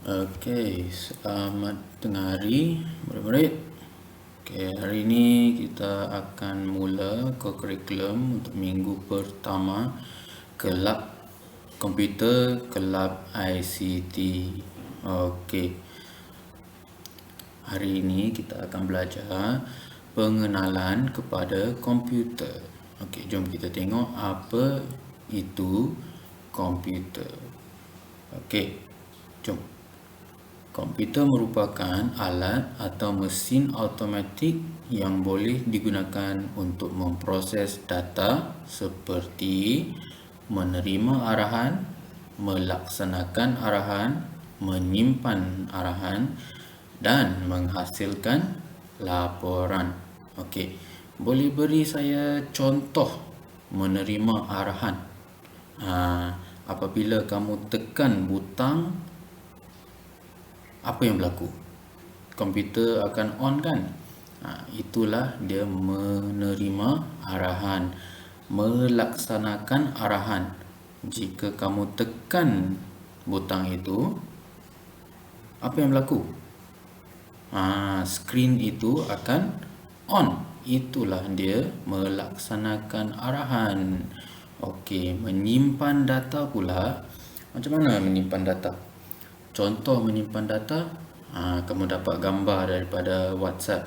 Okey, selamat tengah hari murid-murid. Okey, hari ini kita akan mula kurikulum untuk minggu pertama kelab komputer, kelab ICT. Okey. Hari ini kita akan belajar pengenalan kepada komputer. Okey, jom kita tengok apa itu komputer. Okey, jom. Komputer merupakan alat atau mesin automatik yang boleh digunakan untuk memproses data seperti menerima arahan, melaksanakan arahan, menyimpan arahan dan menghasilkan laporan. Okey, boleh beri saya contoh menerima arahan? Apabila kamu tekan butang, apa yang berlaku? Komputer akan on kan? Itulah dia menerima arahan, melaksanakan arahan. Jika kamu tekan butang itu, apa yang berlaku? Skrin itu akan on. Itulah dia melaksanakan arahan. Okey, menyimpan data pula. Macam mana menyimpan data? Contoh menyimpan data, kamu dapat gambar daripada WhatsApp.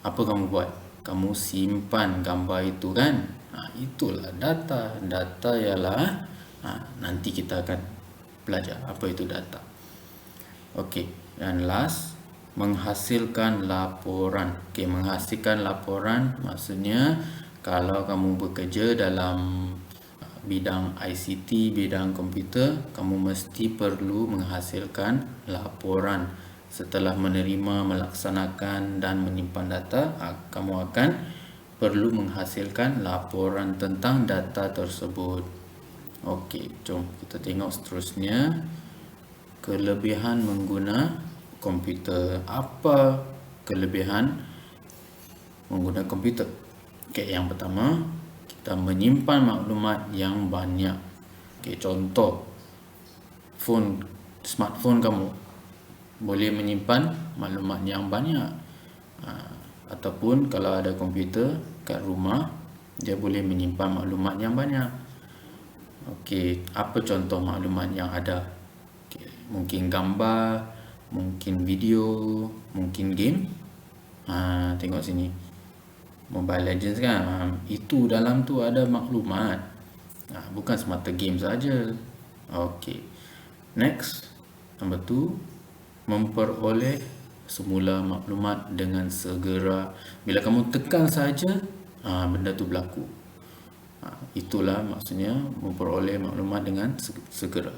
Apa kamu buat? Kamu simpan gambar itu kan? Itulah data. Data ialah, nanti kita akan belajar apa itu data. Okey, dan last, menghasilkan laporan. Okey, menghasilkan laporan maksudnya kalau kamu bekerja dalam bidang ICT, bidang komputer, kamu mesti perlu menghasilkan laporan. Setelah menerima, melaksanakan dan menyimpan data, kamu akan perlu menghasilkan laporan tentang data tersebut. Okey, jom kita tengok seterusnya. Kelebihan mengguna komputer. Apa kelebihan menggunakan komputer? Okey, yang pertama, kita menyimpan maklumat yang banyak. Okey, contoh smartphone kamu boleh menyimpan maklumat yang banyak. Ataupun kalau ada komputer kat rumah, dia boleh menyimpan maklumat yang banyak. Okey, apa contoh maklumat yang ada? Okay, mungkin gambar, mungkin video, mungkin game. Tengok sini, Mobile Legends kan, itu dalam tu ada maklumat, bukan semata game saja. Okey, next, number 2, memperoleh semula maklumat dengan segera. Bila kamu tekan saja, benda tu berlaku. Itulah maksudnya memperoleh maklumat dengan segera.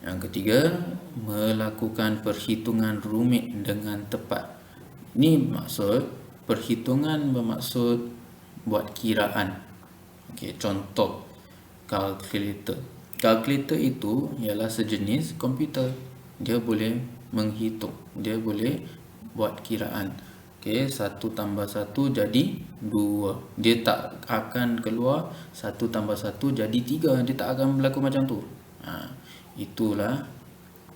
Yang ketiga, melakukan perhitungan rumit dengan tepat. Ini maksud perhitungan bermaksud buat kiraan. Okey, contoh kalkulator. Kalkulator itu ialah sejenis komputer. Dia boleh menghitung, dia boleh buat kiraan. Okey, 1 tambah 1 jadi 2. Dia tak akan keluar 1 tambah 1 jadi 3. Dia tak akan berlaku macam tu. Itulah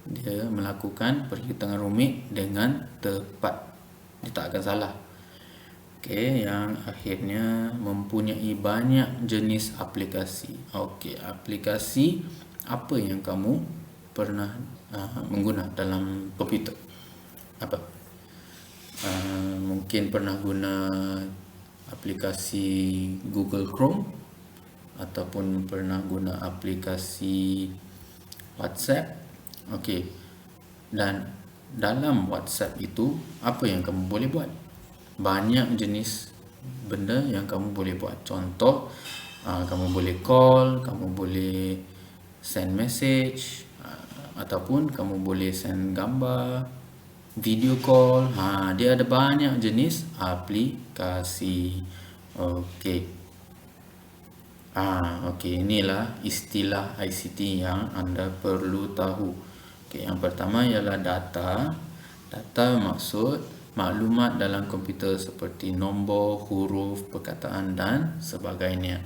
dia melakukan perhitungan rumit dengan tepat. Dia tak akan salah. Okey, yang akhirnya mempunyai banyak jenis aplikasi. Okey, aplikasi apa yang kamu pernah mengguna dalam komputer? Apa? Mungkin pernah guna aplikasi Google Chrome, ataupun pernah guna aplikasi WhatsApp. Okey, dan dalam WhatsApp itu apa yang kamu boleh buat? Banyak jenis benda yang kamu boleh buat. Contoh, kamu boleh call, kamu boleh send message, ataupun kamu boleh send gambar, video call. Dia ada banyak jenis aplikasi. Okey. Okey, inilah istilah ICT yang anda perlu tahu. Okey, yang pertama ialah data. Data maksud maklumat dalam komputer seperti nombor, huruf, perkataan dan sebagainya.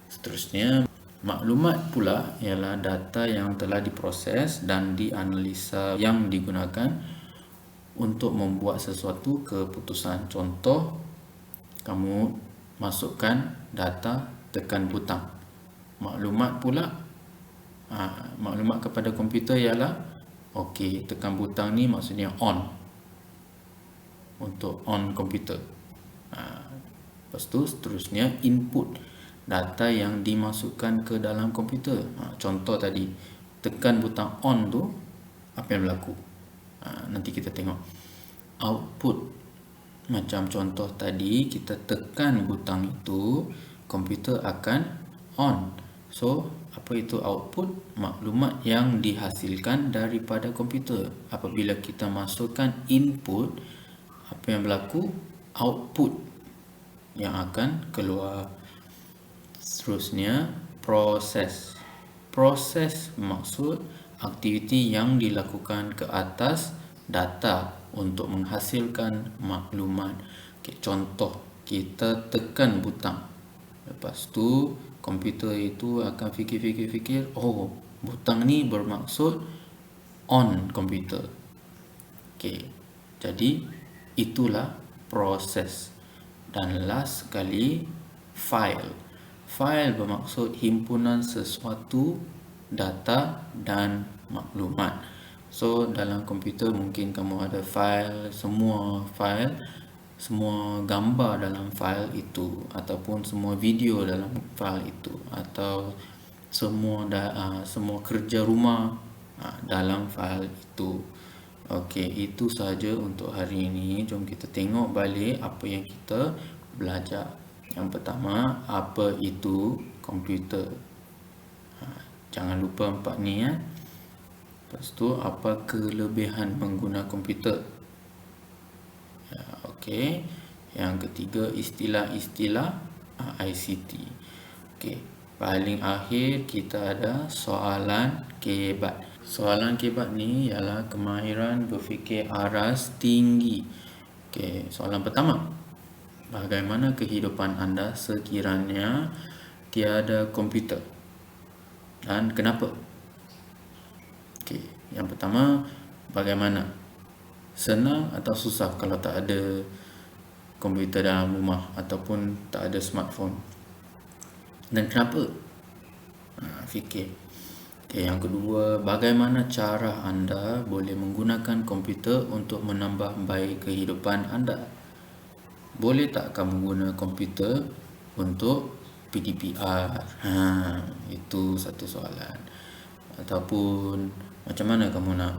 Seterusnya, Maklumat pula ialah data yang telah diproses dan dianalisa yang digunakan untuk membuat sesuatu keputusan. Contoh, kamu masukkan data, tekan butang. Maklumat pula, maklumat kepada komputer ialah okey, tekan butang ni maksudnya on, untuk on komputer. Lepas tu seterusnya input data yang dimasukkan ke dalam komputer. Contoh tadi, tekan butang on tu, apa yang berlaku? Nanti kita tengok output. Macam contoh tadi, kita tekan butang itu, komputer akan on. So, apa itu output? Maklumat yang dihasilkan daripada komputer. Apabila kita masukkan input, apa yang berlaku? Output yang akan keluar. Seterusnya, proses. Proses maksud aktiviti yang dilakukan ke atas data untuk menghasilkan maklumat. Okay, contoh, kita tekan butang. Lepas tu, komputer itu akan fikir, oh, butang ni bermaksud on komputer. Okay, jadi itulah proses. Dan last sekali, file. File bermaksud himpunan sesuatu, data dan maklumat. So, dalam komputer mungkin kamu ada file, semua gambar dalam file itu, ataupun semua video dalam file itu, atau semua kerja rumah dalam file itu. Okey, itu saja untuk hari ini. Jom kita tengok balik apa yang kita belajar. Yang pertama, apa itu komputer? Jangan lupa 4 ni ya. Lepas tu, apa kelebihan pengguna komputer? Okey. Yang ketiga, istilah-istilah ICT. Okey. Paling akhir kita ada soalan kebat. Soalan kebat ni ialah kemahiran berfikir aras tinggi. Okey, soalan pertama. Bagaimana kehidupan anda sekiranya tiada komputer? Dan kenapa? Okey, yang pertama, bagaimana? Senang atau susah kalau tak ada komputer dalam rumah ataupun tak ada smartphone? Dan kenapa? Fikir. Okay, yang kedua, bagaimana cara anda boleh menggunakan komputer untuk menambah baik kehidupan anda? Boleh tak kamu guna komputer untuk PDPR? Itu satu soalan. Ataupun macam mana kamu nak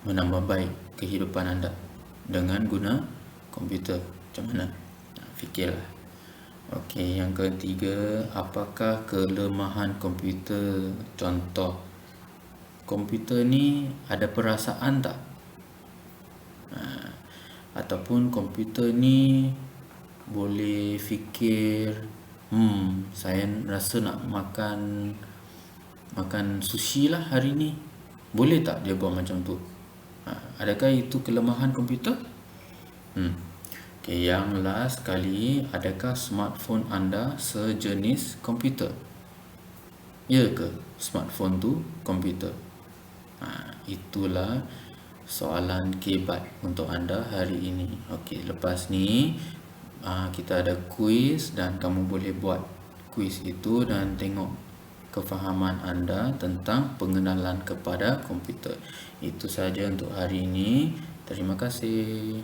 menambah baik kehidupan anda dengan guna komputer? Macam mana? Fikirlah. Okey, yang ketiga, apakah kelemahan komputer? Contoh, komputer ni ada perasaan tak? Ataupun komputer ni boleh fikir, saya rasa nak makan sushi lah hari ni. Boleh tak dia buat macam tu? Adakah itu kelemahan komputer? Okay, yang last sekali, adakah smartphone anda sejenis komputer? Ya ke smartphone tu komputer? Itulah soalan kebat untuk anda hari ini. Okey, lepas ni kita ada kuis dan kamu boleh buat kuis itu dan tengok kefahaman anda tentang pengenalan kepada komputer. Itu saja untuk hari ini. Terima kasih.